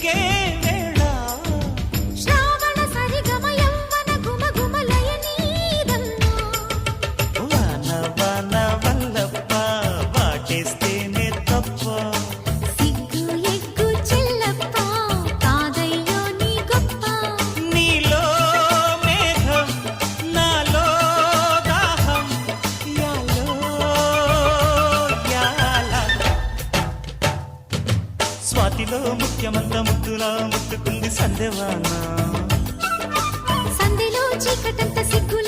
వెలిగే వేళ శ్రావణ సరిగమ యవ్వన గుమ గుమలయ నీదన్నా వాన వాన వల్లప్ప వాటేస్తేనే తప్ప సిగ్గు ఎగ్గు చెల్లప్ప కాదయ్యో నీ గొప్ప నీలో మేఘం నాలో దాహం యాలో యాల స్వాతిలో ముఖ్యమంత ముద్దులా ముట్టుకుంది సందెవాన సంధిలో చీకటంత సిగ్గుల